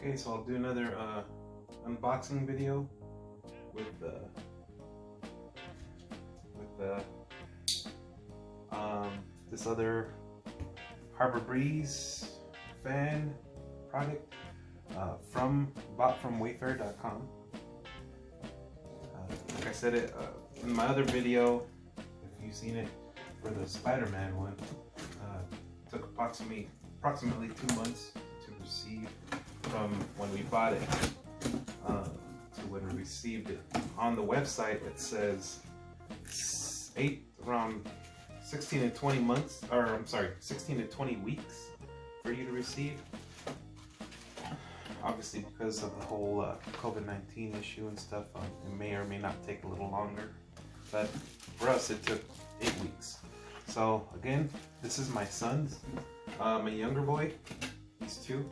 Okay, so I'll do another unboxing video with this other Harbor Breeze fan product bought from Wayfair.com. Like I said it in my other video, if you've seen it, for the Spider-Man one, took approximately 2 months to receive from when we bought it to when we received it. On the website it says around 16 to 20 months, or I'm sorry, 16 to 20 weeks for you to receive. Obviously, because of the whole COVID-19 issue and stuff, it may or may not take a little longer. But for us, it took 8 weeks. So again, this is my son's, my younger boy. He's 2.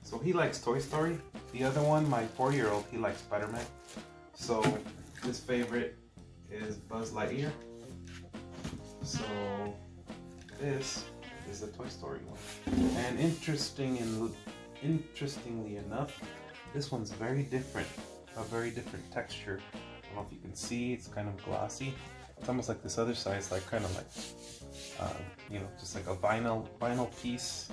So he likes Toy Story. The other one, my 4-year-old, he likes Spider-Man. So his favorite is Buzz Lightyear. So this is a Toy Story one. And interestingly enough, this one's very different, a very different texture. I don't know if you can see, it's kind of glossy. It's almost like this other side, like kind of like, you know, just like a vinyl piece.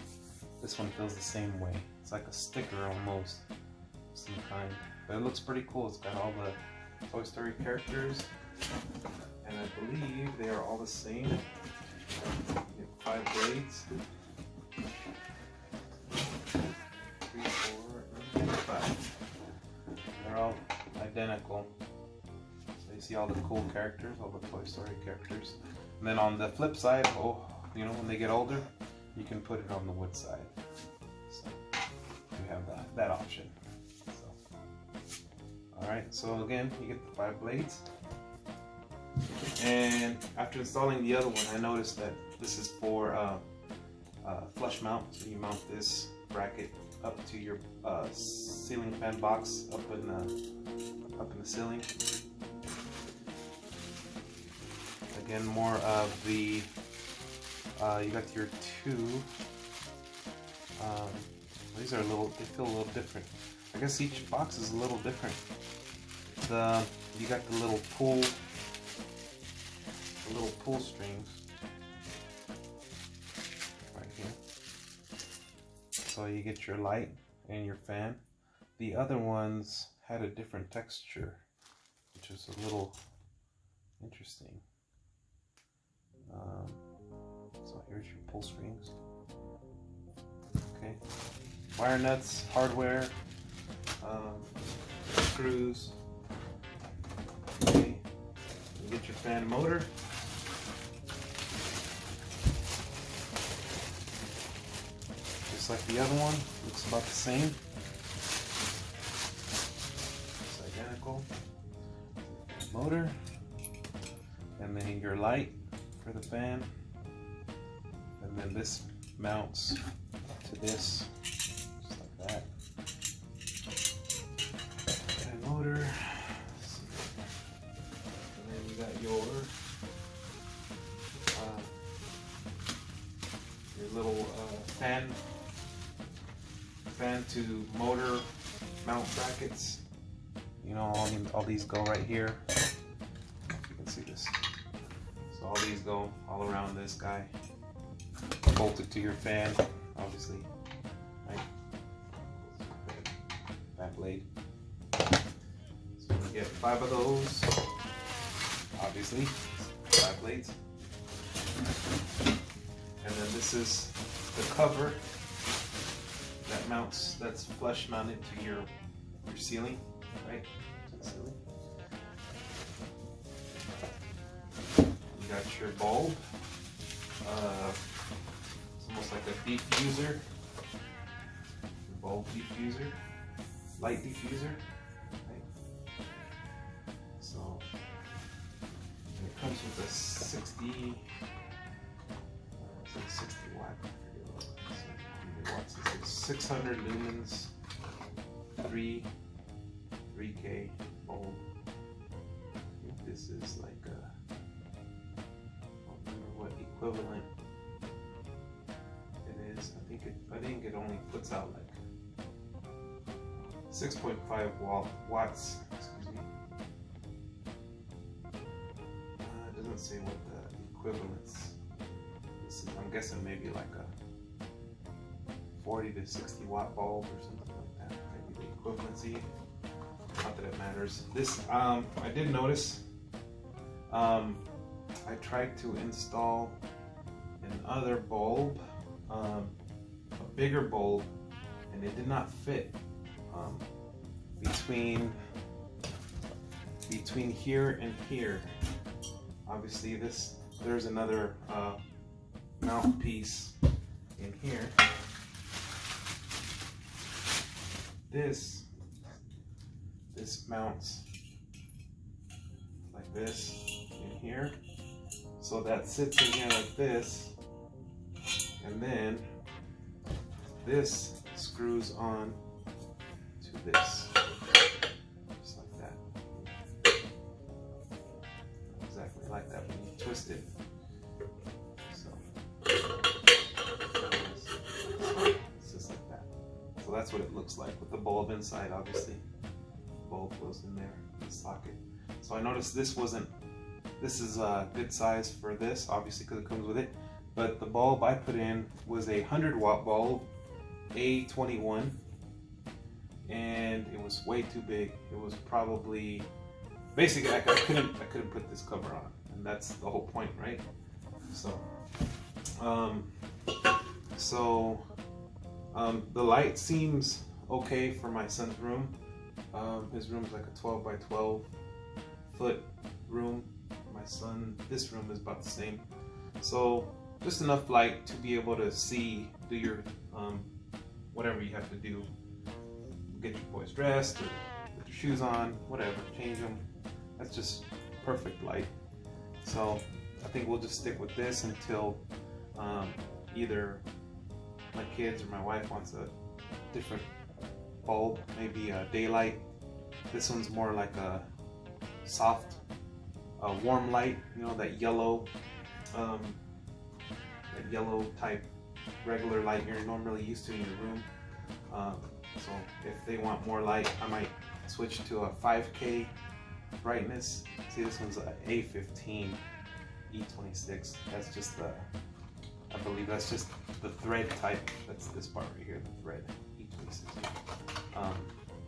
This one feels the same way. It's like a sticker almost, of some kind. But it looks pretty cool. It's got all the Toy Story characters, and I believe they are all the same. You get 5 blades. 3, 4, and 5. They're all identical. So you see all the cool characters, all the Toy Story characters. And then on the flip side, you know, when they get older, you can put it on the wood side. So you have that option. So, alright, so again, you get the 5 blades. And after installing the other one, I noticed that this is for flush mount. So you mount this bracket up to your ceiling fan box up in the ceiling. Again, more of the you got your 2. These are they feel a little different. I guess each box is a little different. You got the little pull strings right here. So you get your light and your fan. The other ones had a different texture, which is a little interesting. So here's your pull strings. Okay, wire nuts, hardware, screws. Okay, you get your fan motor. Just like the other one, looks about the same. It's identical. Motor, and then your light for the fan, and then this mounts to this, just like that. And motor, and then you got your little fan to motor mount brackets. You know, all these go right here. You can see this. So all these go all around this guy, bolted to your fan, obviously, right? That blade. So you get 5 of those, obviously, 5 blades. And then this is the cover that mounts, that's flush mounted to your ceiling, right? To the ceiling. You got your bulb. It's almost like a diffuser. Bulb diffuser. Light diffuser. Right? So it comes with a 60 watt. Watts. This is 600 lumens, 3K bulb. I think this is like I don't remember what equivalent it is. I think it only puts out like 6.5 watts. Excuse me. It doesn't say what the equivalence. This is, I'm guessing maybe like a 40 to 60 watt bulb or something like that. Maybe the equivalency. Not that it matters. This I did notice. I tried to install another bulb, a bigger bulb, and it did not fit between here and here. Obviously, there's another mount piece in here. This mounts like this in here, so that sits in here like this, and then this screws on to this, just like that. Not exactly like that when you twist it. So it's just like that. So that's what it looks like with the bulb inside. Obviously, the bulb goes in there in the socket. So I noticed this is a good size for this, obviously, because it comes with it. But the bulb I put in was a 100-watt bulb, A21, and it was way too big. It was probably, basically, I couldn't put this cover on, and that's the whole point, right? So, the light seems okay for my son's room. His room's like a 12 by 12 foot room. My son, this room is about the same. So just enough light to be able to see, do your whatever you have to do. Get your boys dressed, or put your shoes on, whatever, change them. That's just perfect light. So I think we'll just stick with this until either my kids or my wife wants a different bulb, maybe a daylight. This one's more like a soft, warm light, you know, that yellow type regular light you're normally used to in your room. So if they want more light, I might switch to a 5K brightness. See, this one's a A15 E26. That's just the, I believe that's just the thread type. That's this part right here, the thread E26.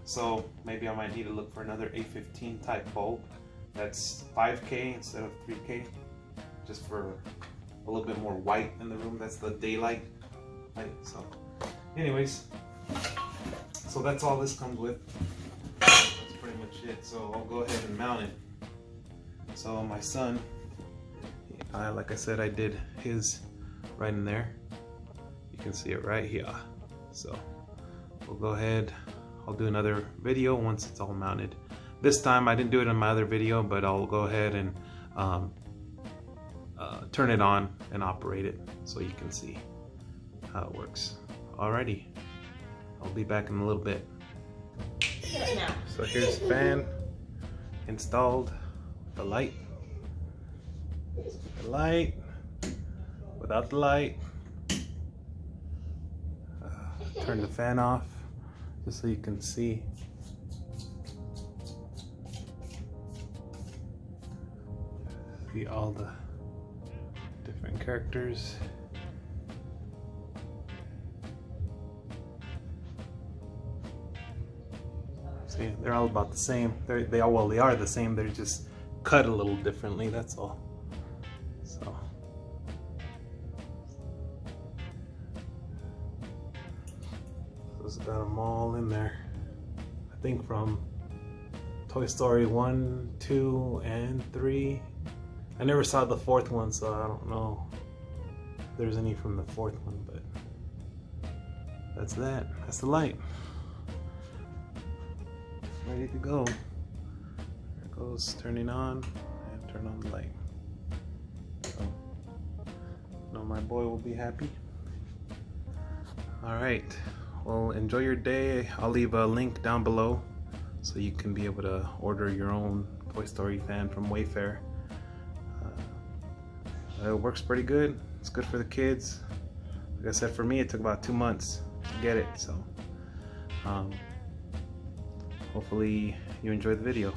So maybe I might need to look for another A15 type bulb that's 5K instead of 3K, just for a little bit more white in the room. That's the daylight light. So anyways, so that's all this comes with. That's pretty much it. So I'll go ahead and mount it. So my son, like I said, I did his right in there. You can see it right here. So we'll go ahead, I'll do another video once it's all mounted. This time I didn't do it in my other video, but I'll go ahead and turn it on and operate it so you can see how it works. Alrighty, I'll be back in a little bit. So here's the fan installed, the light, without the light. Turn the fan off just so you can see. See all the different characters. See, they're all about the same. They are the same. They're just cut a little differently. That's all. So. It's got them all in there. I think from Toy Story 1, 2, and 3. I never saw the fourth one, so I don't know if there's any from the fourth one, but that's that. That's the light. Ready to go. There it goes, turning on, and turn on the light. So, know my boy will be happy. Alright, well, enjoy your day. I'll leave a link down below so you can be able to order your own Toy Story fan from Wayfair. It works pretty good. It's good for the kids. Like I said, for me it took about 2 months to get it, so hopefully you enjoyed the video.